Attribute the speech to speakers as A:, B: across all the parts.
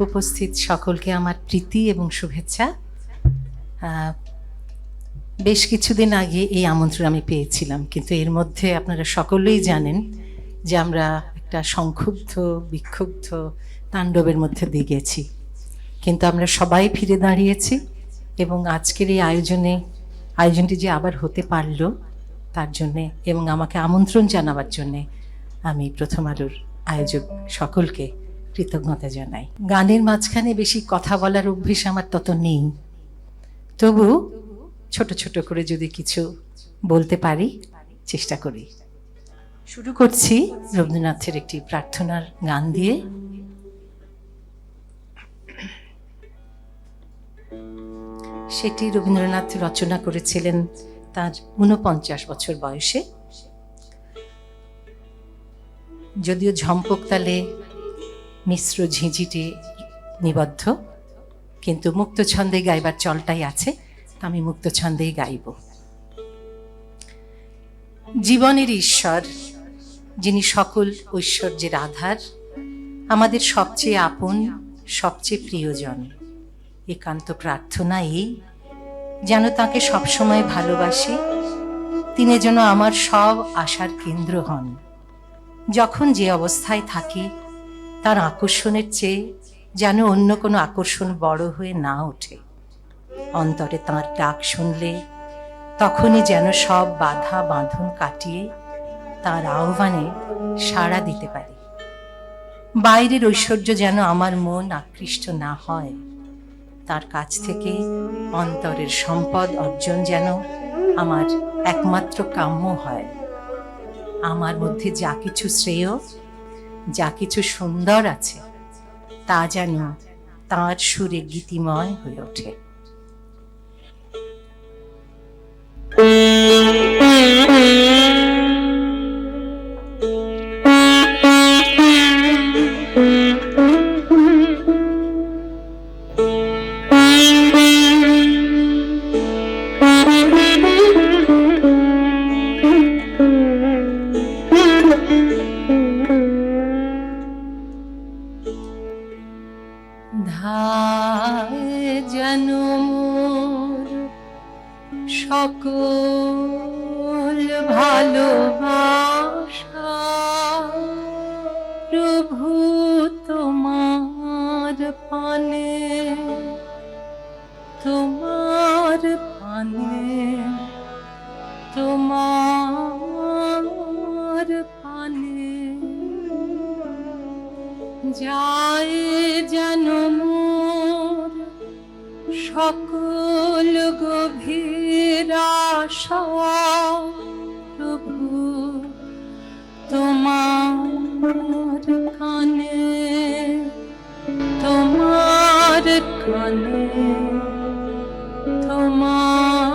A: উপস্থিত সকলকে আমার প্রীতি এবং শুভেচ্ছা। বেশ কিছুদিন আগে এই আমন্ত্রণ আমি পেয়েছিলাম, কিন্তু এর মধ্যে আপনারা সকলেই জানেন যে আমরা একটা সংক্ষুব্ধ বিক্ষুব্ধ তাণ্ডবের মধ্যে দিয়ে গেছি, কিন্তু আমরা সবাই ফিরে দাঁড়িয়েছি এবং আজকের এই আয়োজনটি যে আবার হতে পারলো তার জন্যে এবং আমাকে আমন্ত্রণ জানাবার জন্যে আমি প্রথম আলোর আয়োজক সকলকে কৃতজ্ঞতা জানাই। গানের মাঝখানে বেশি কথা বলার অভ্যেস আমার তত নেই, তবু ছোট ছোট করে যদি কিছু বলতে পারি চেষ্টা করি। শুরু করছি রবীন্দ্রনাথের একটি প্রার্থনার গান দিয়ে। সেটি রবীন্দ্রনাথ রচনা করেছিলেন তার 49 বছর বয়সে। যদিও ঝম্পক তালে মিশ্র ঝিঁঝিটে নিবদ্ধ, কিন্তু মুক্ত ছন্দে গাইবার চলটাই আছে, তা আমি মুক্ত ছন্দেই গাইব। জীবনের ঈশ্বর, যিনি সকল ঐশ্বর্যের আধার, আমাদের সবচেয়ে আপন সবচেয়ে প্রিয়জন, একান্ত প্রার্থনা এই যেন তাকে সবসময় ভালোবাসি, তিনি যেন আমার সব আশার কেন্দ্র হন। যখন যে অবস্থায় থাকি তার আকর্ষণের চেয়ে যেন অন্য কোনো আকর্ষণ বড় হয়ে না ওঠে। অন্তরে তাঁর ডাক শুনলে তখনই যেন সব বাধা বাঁধন কাটিয়ে তার আহ্বানে সাড়া দিতে পারি। বাইরের ঐশ্বর্য যেন আমার মন আকৃষ্ট না হয়, তার কাছ থেকে অন্তরের সম্পদ অর্জন যেন আমার একমাত্র কাম্য হয়। আমার মধ্যে যা কিছু শ্রেয়, যা কিছু সুন্দর আছে, তা যেন তাঁর সুরে গীতিময় হয়ে ওঠে। ধায় যেন মোর সকল ভালোবাসা, প্রভু তোমার পানে, তোমার পানে, তোমার পানে যায় যেন মোর সকল গভীর আশা, প্রভু তোমার কানে, তোমার কানে, তোমার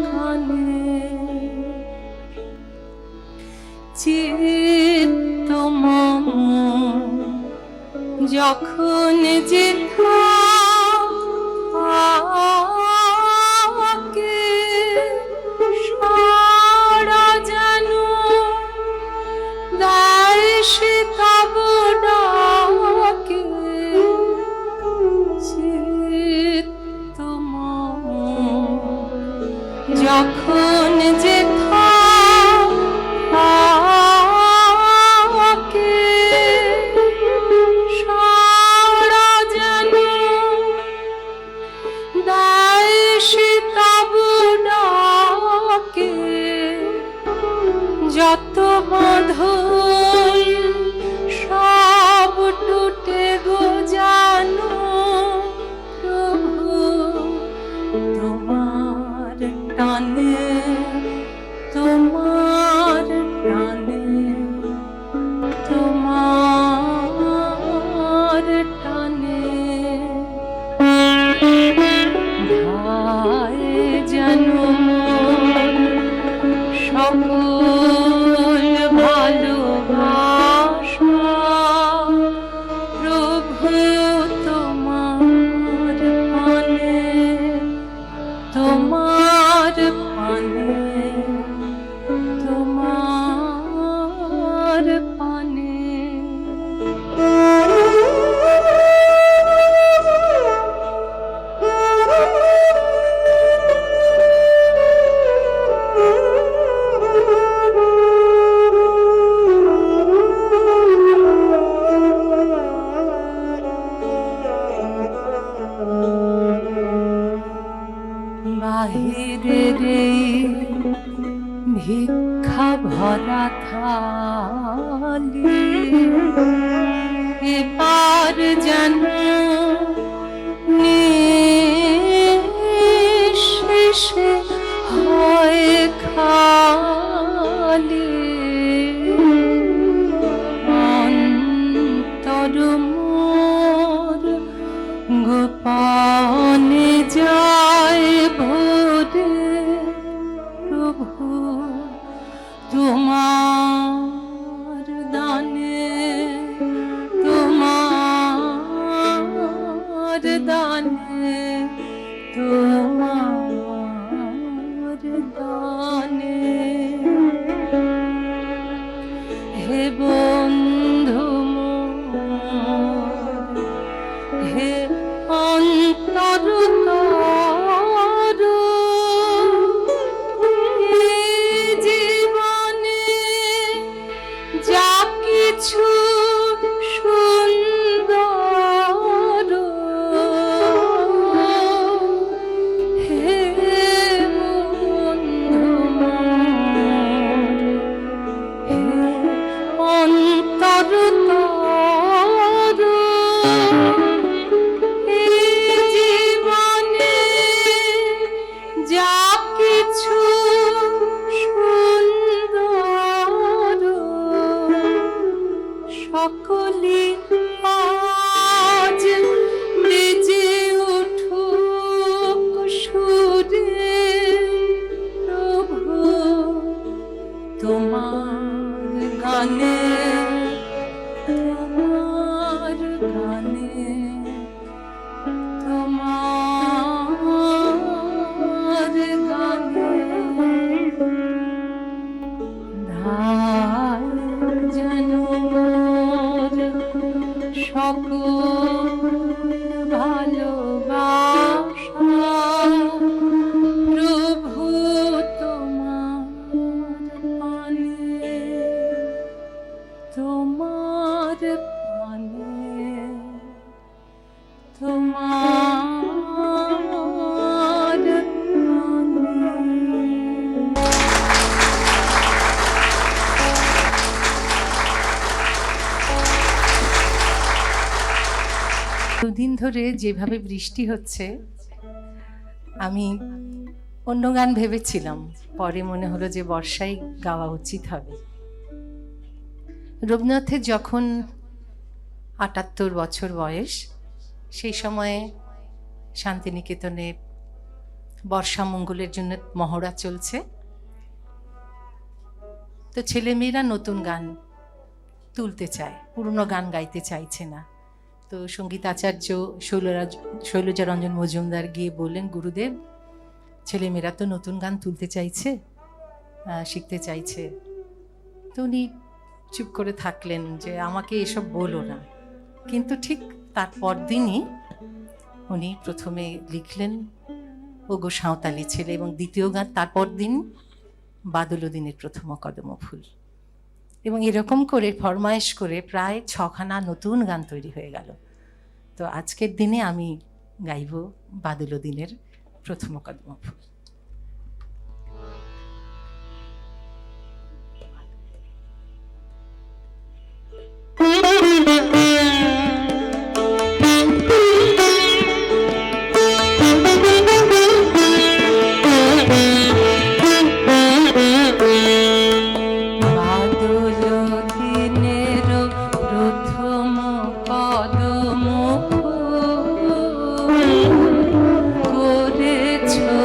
A: কানে। চিত্ত মম যখন যেথাকে সারা যেন দেয় সে তব ডাকে। চিত্ত মম যখন যত বাঁধন সব টুটে গো জানো, প্রভু তোমার টানে, তোমার টানে, তোমার টানে। ধায় যেন মোর সকল ভালোবাসা, ভরা থালি এবার যেন নিঃশেষে হয় খালি অন্তর মোর গোপনে যায় ভরে প্রভু তোমার দানে তোমার দানে তোমার দানে হে বন্ধু মোর হে অন্তর কিছু সুন্দর হে বন্ধু হে অন্তর জীবনে যা কিছু সকলি আজ বেজে উঠুক সুরে প্রভু তোমার গানে তোমার গানে তোমার গানে ধার যেন সকল ভালোবাসা প্রভু তোমার পানে তোমার পানে তোমার দুদিন ধরে যেভাবে বৃষ্টি হচ্ছে আমি অন্য গান ভেবেছিলাম, পরে মনে হলো যে বর্ষায় গাওয়া উচিত হবে। রবীন্দ্রনাথের যখন ৭৮ বছর বয়স, সেই সময়ে শান্তিনিকেতনে বর্ষা মঙ্গলের জন্য মহড়া চলছে। তো ছেলেমেয়েরা নতুন গান তুলতে চায়, পুরনো গান গাইতে চাইছে না। তো সঙ্গীতাচার্য শৈলজা রঞ্জন মজুমদার গিয়ে বললেন, গুরুদেব ছেলেমেয়েরা তো নতুন গান তুলতে চাইছে, শিখতে চাইছে। তো উনি চুপ করে থাকলেন যে আমাকে এসব বলো না। কিন্তু ঠিক তার পরদিনই উনি প্রথমে লিখলেন ওগো সাঁওতালি ছেলে, এবং দ্বিতীয় গান তারপর দিন বাদলদিনের প্রথম কদম ফুল। এবং এরকম করে ফরমায়েশ করে প্রায় ৬খানা নতুন গান তৈরি হয়ে গেল। তো আজকের দিনে আমি গাইব বাদলদিনের প্রথম কদম ফুল। করেছো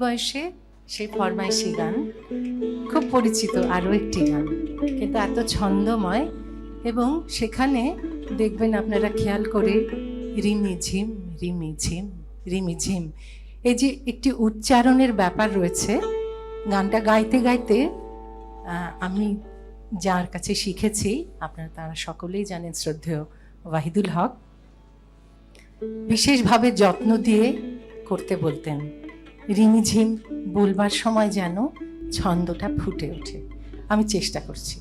A: বয়সে সেই ফরমাইশি গান, খুব পরিচিত আরও একটি গান, কিন্তু এত ছন্দময়, এবং সেখানে দেখবেন আপনারা খেয়াল করে রিমিঝিম রিমিঝিম রিমিঝিম, এই যে একটি উচ্চারণের ব্যাপার রয়েছে। গানটা গাইতে গাইতে আমি যার কাছে শিখেছি, আপনারা তারা সকলেই জানেন, শ্রদ্ধেয় ওয়াহিদুল হক, বিশেষভাবে যত্ন দিয়ে করতে বলতেন। রিমিঝিম বলবার সময় যেন ছন্দটা ফুটে ওঠে। আমি চেষ্টা করছি।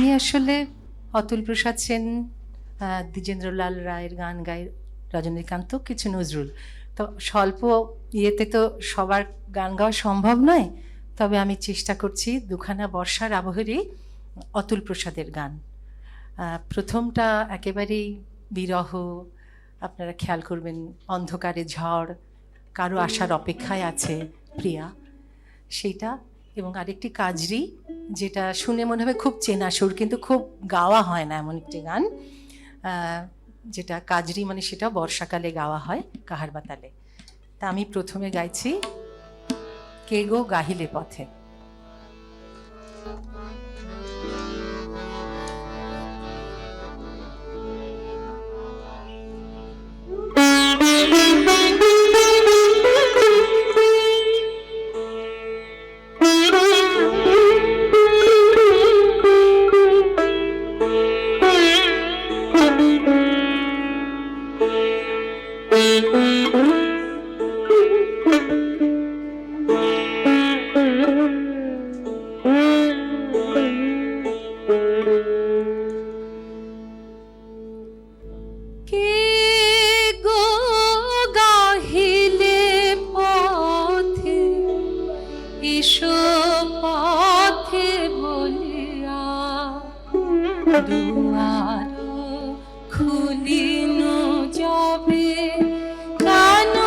A: আমি আসলে অতুল প্রসাদ সেন, দ্বিজেন্দ্রলাল রায়ের গান গাই, রজনীকান্ত, কিছু নজরুল। তো স্বল্প ইয়েতে তো সবার গান গাওয়া সম্ভব নয়, তবে আমি চেষ্টা করছি দুখানা বর্ষার আবহেরই অতুল প্রসাদের গান। প্রথমটা একেবারেই বিরহ, আপনারা খেয়াল করবেন, অন্ধকারে ঝড়, কারো আসার অপেক্ষায় আছে প্রিয়া, সেইটা। এবং আরেকটি কাজরি, যেটা শুনে মনে হবে খুব চেনা সুর, কিন্তু খুব গাওয়া হয় না, এমন একটি গান, যেটা কাজরি, মানে সেটা বর্ষাকালে গাওয়া হয় কাহার বাতালে। তা আমি প্রথমে গাইছি কে গো গাহিলে পথে। পথে বলিয়া দুয়ার খুলিনু যবে, কান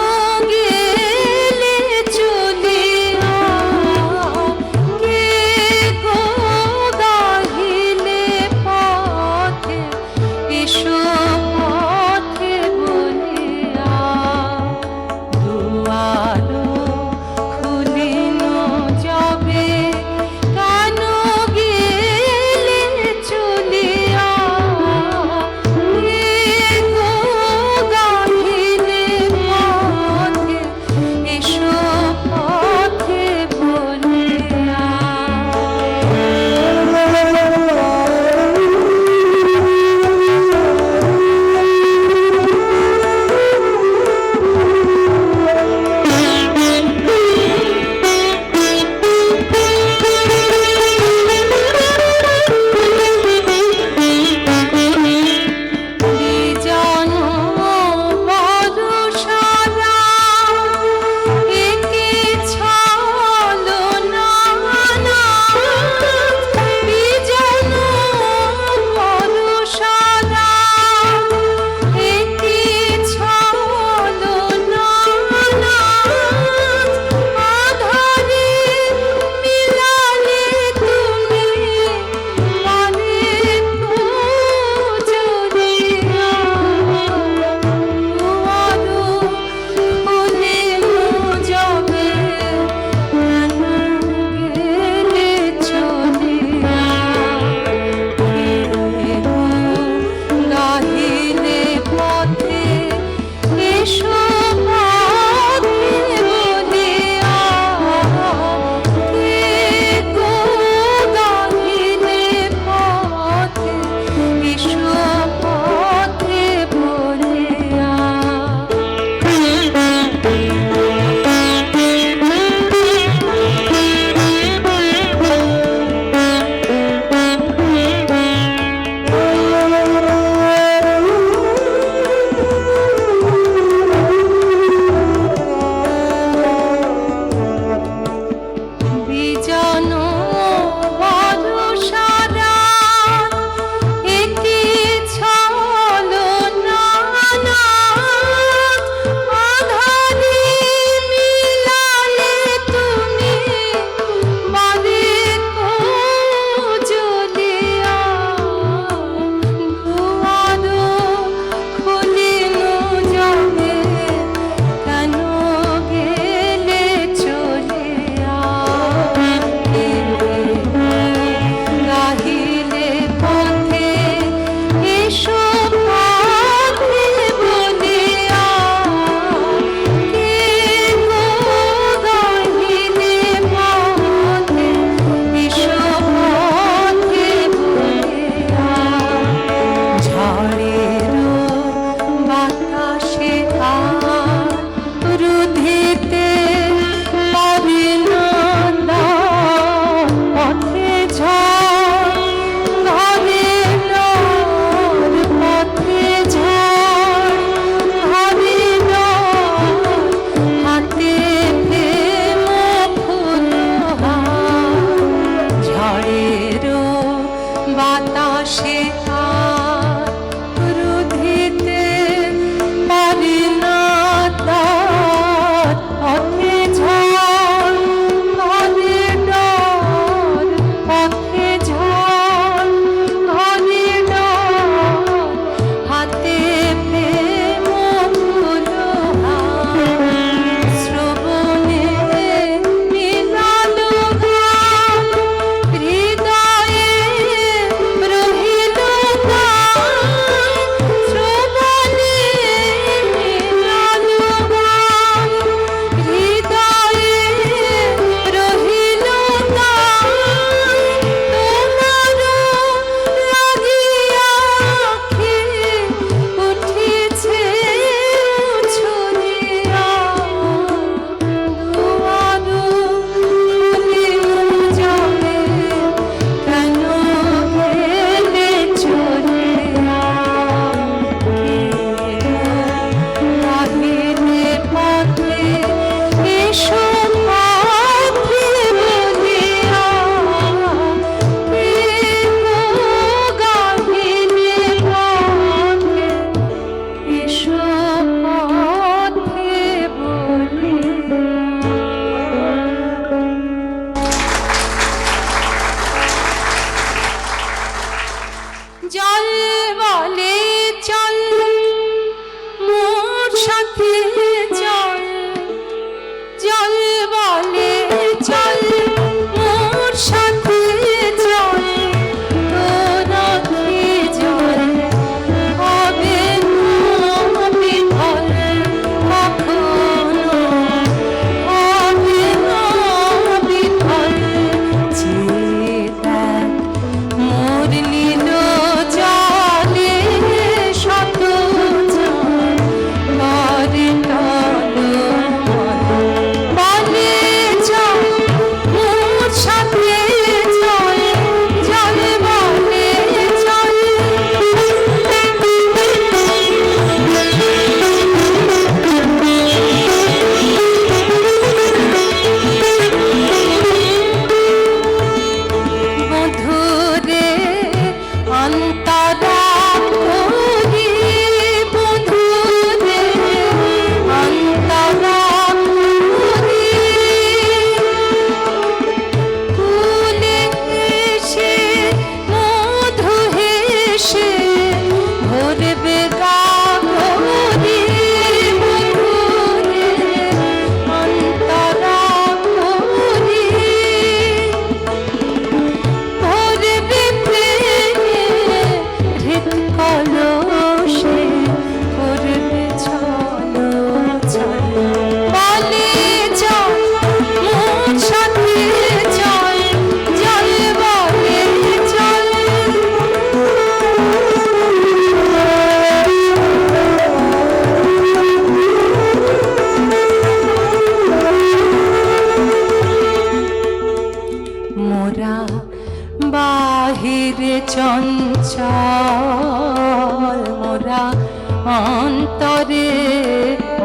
A: অন্তরে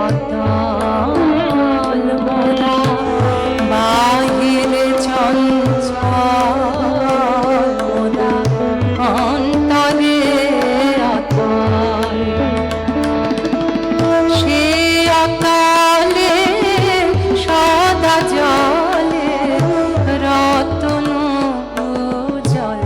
A: অতল মোরা বাহিরে চঞ্চল মোরা অন্তরে অতল সে অকালে সদা জলে রতন জল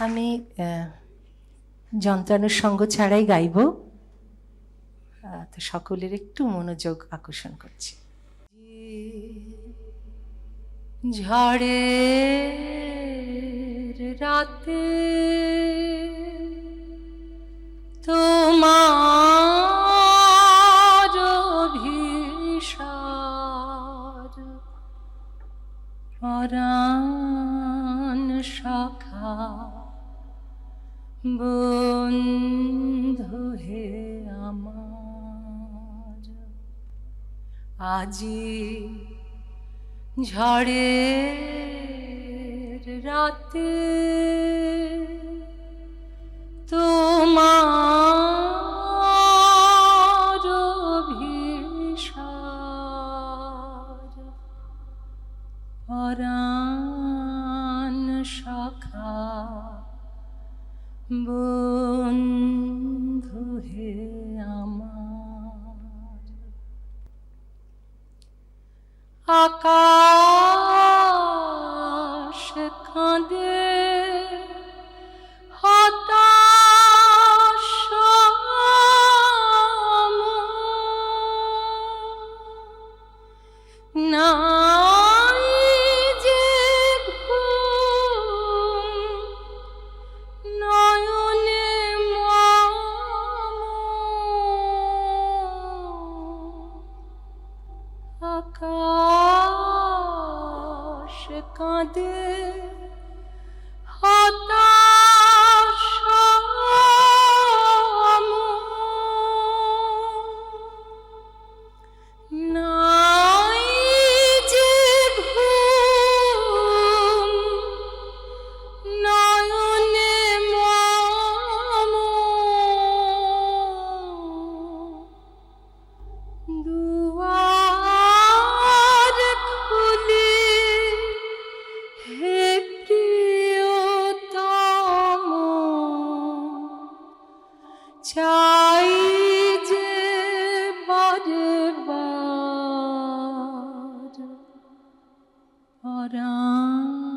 A: আমি যন্ত্রানুর সঙ্গ ছাড়াই গাইব, তো সকলের একটু মনোযোগ আকর্ষণ করছি। ঝড়ের রাতে তোমার অভিসার পরাণ সখা বন্ধু হে আমার, আজি ঝড়ের রাতে তোমার অভিসার পরাণ সখা বন্ধু হে আমার, আকাশ কাঁদে হতাশ নাই যে ঘুম নয়নে মম, আকাশ কাঁদে হতাশ নাই যে ঘুম নয়নে মম, দুয়ার খুলি হে প্রিয়তম, চাই যে বারবার পরাণ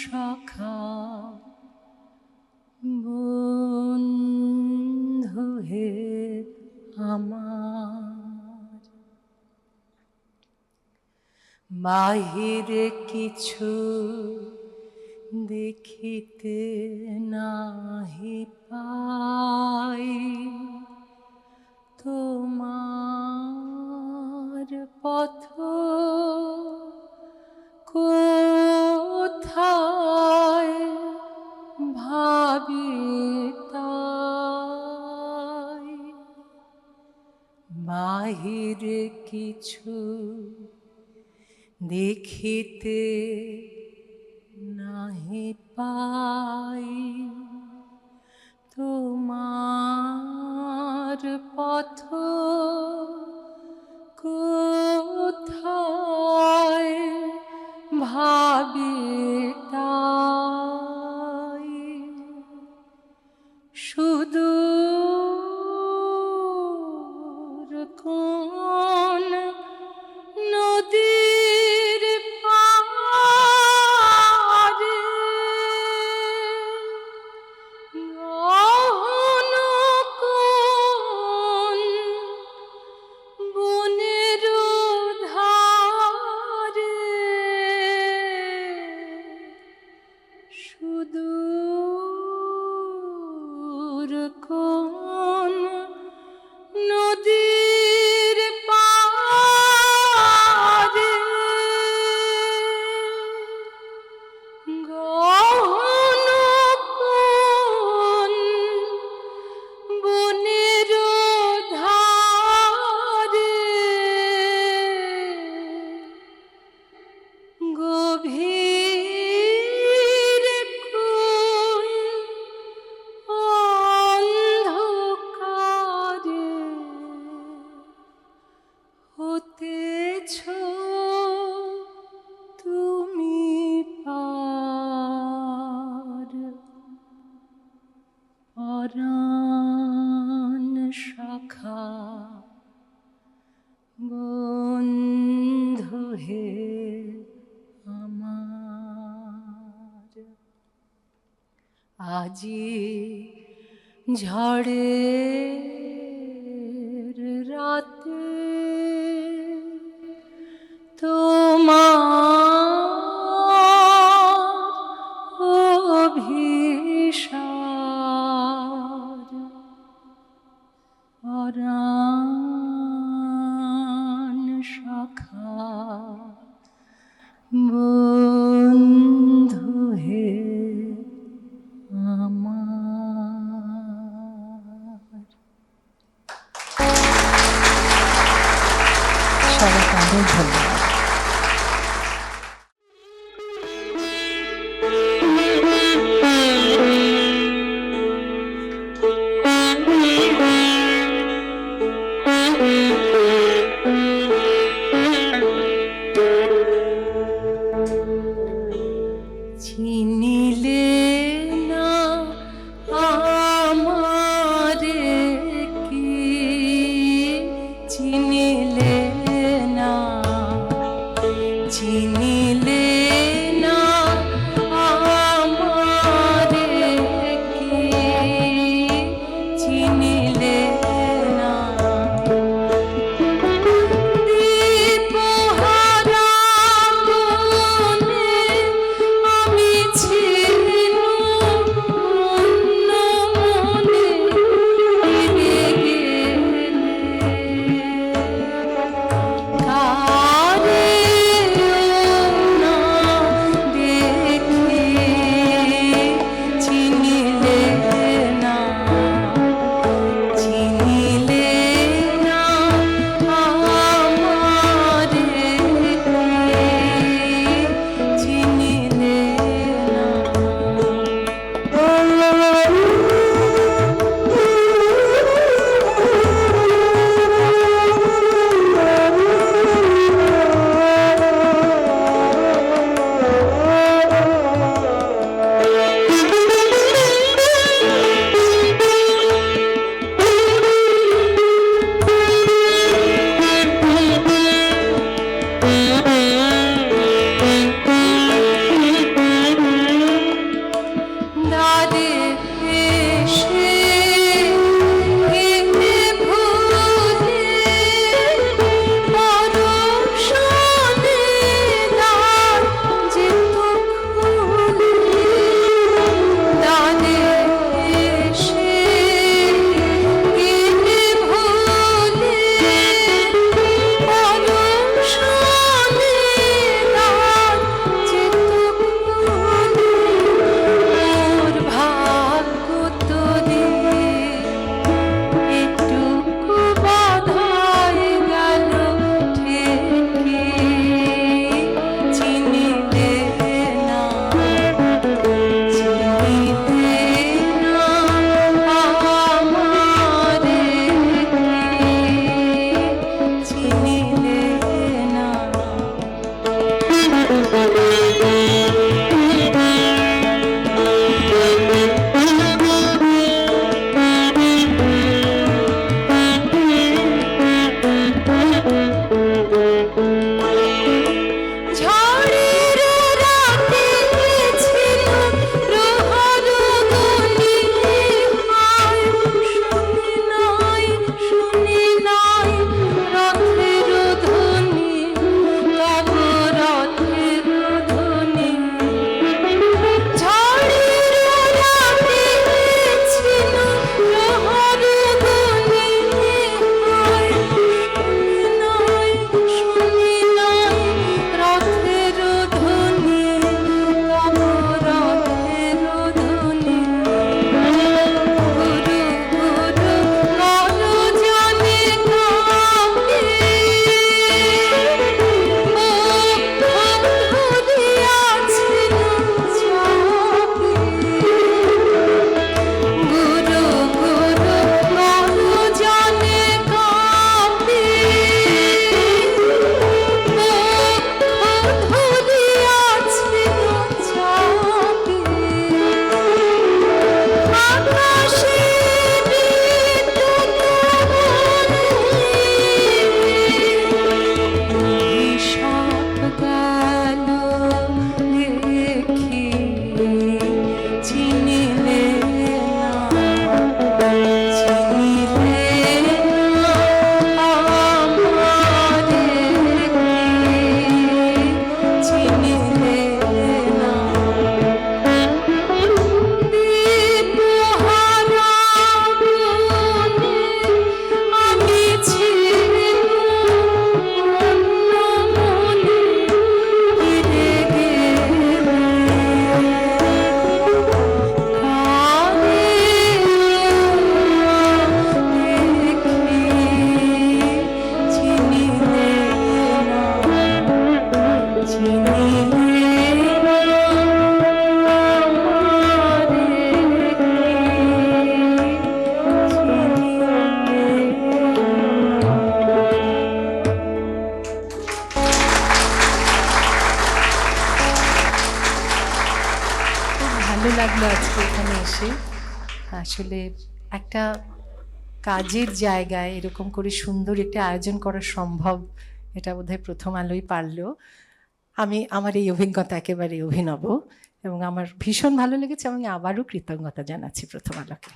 A: সখা বন্ধু হে আমার, বাহিরে কিছু দেখিতে নাহি পাই, তোমার পথ কোথায় ভাবি তাই, বাহিরে কিছু দেখিতে নাহি পাই তোমার পথ কোথায় ভাবি তাই সুদূর কোন নদীর পারে গহন কোন বনের ধারে সুদূর কোন নদীর পারে গহন কোন বনের ধারে গভীর কোন অন্ধকারে হতেছ তুমি পার পরাণ শাখা বন্ধু হে আমার আজি ঝড়ের রাতে তোমার অভিসার পরাণ শাখা বন্ধু হে আমার। সবাইকে অনেক ধন্যবাদ। চিনিলে না আমারে কি চিনিলে না চিনিলে না আমারে কি চিনিলে না দীপহারা মনে আমি ছিলাম চিনিলে না, চিনিলে না আমারে চিনিলে না। দীপহারা মনে আমি ছিলাম মনে ফিরে গেলে কানে দেখি চিনিলে না, চিনিলে না আমারে খুব ভালো লাগলো আজকে এখানে এসে। আসলে একটা কাজের জায়গায় এরকম করে সুন্দর একটা আয়োজন করা সম্ভব, এটা বোধহয় প্রথম আলোই পারলো। আমার এই অভিজ্ঞতা একেবারে অভিনব এবং আমার ভীষণ ভালো লেগেছে। আমি আবারও কৃতজ্ঞতা জানাচ্ছি প্রথম আলোকে।